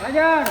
Ajar.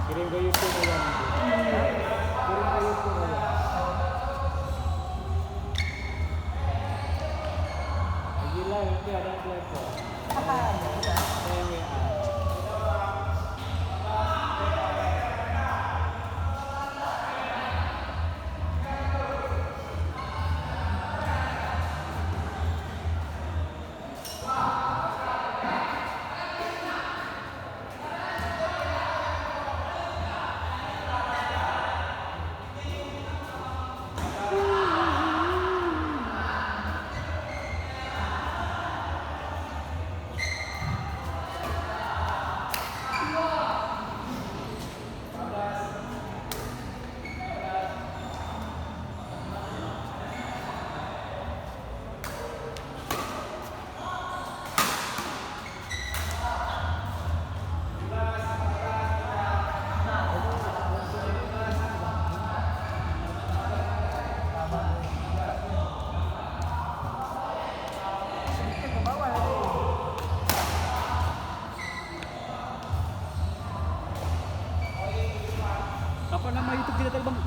Kirim ke YouTube aja nanti. Kirim ke YouTube aja. Gila nanti ada yang telepon. Saya WA.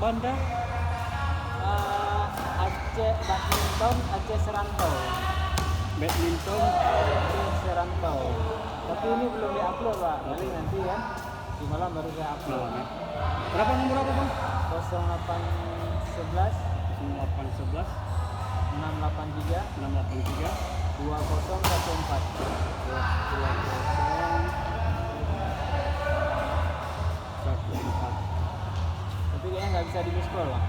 Banda? Aceh badminton, Aceh Serantau. Badminton. Aceh Serantau. Tapi ini belum diupload Pak. Paling nanti ya. Di malam baru saya upload. Malam ya. Berapa nomor apa Bang? 0811 0811 683 683 2014. 2014. Tapi kayaknya nggak bisa di miss call Pak.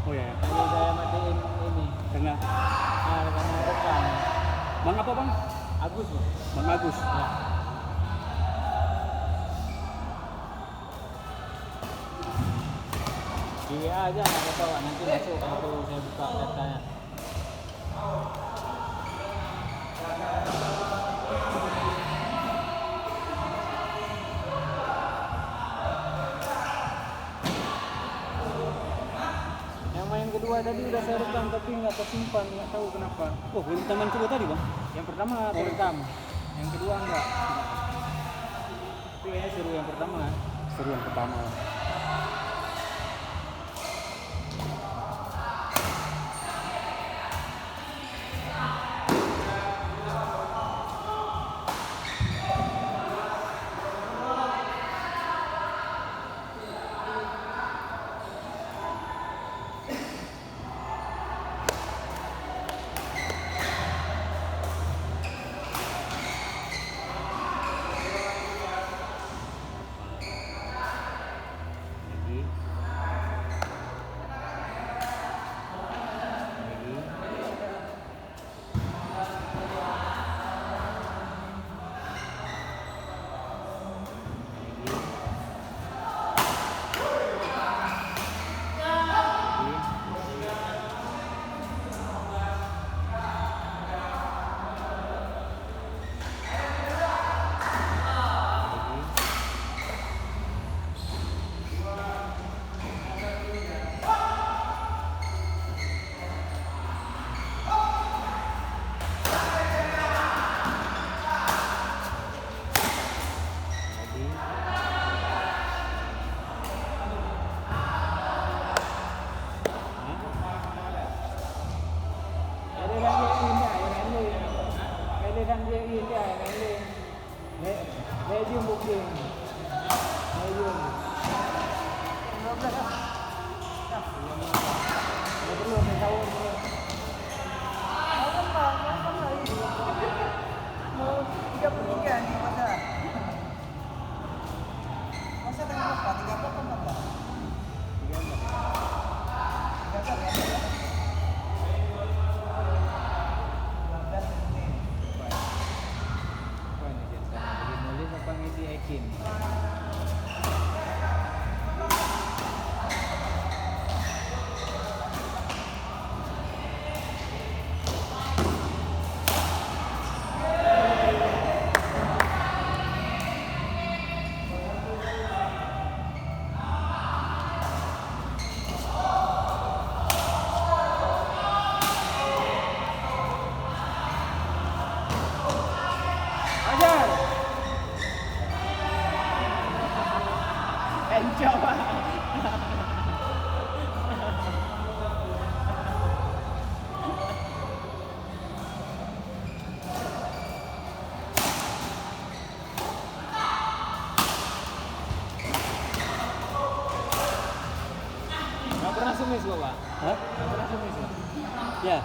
Oh ya. Jadi saya matiin ini. Karena Karena rekam. Bang apa Bang? Agus Pak. Bang Agus. Ya. Di WA aja nggak apa-apa Pak. Nanti masuk waktu saya buka datanya. Yang main kedua tadi udah saya rekam tapi nggak tersimpan, nggak tahu kenapa. Oh, yang teman kedua tadi Bang? Yang pertama terekam, yang kedua enggak. Tapi kayaknya seru yang pertama. Seru yang pertama. Medium booking. Medium. Belum tahu. Mau 33 nih masa. Masa tengah apa? 34 kan apa? 34 ya. Yakin. Coba. Nggak pernah sumis kok Pak? Hah? Nggak pernah sumis Pak? Ya.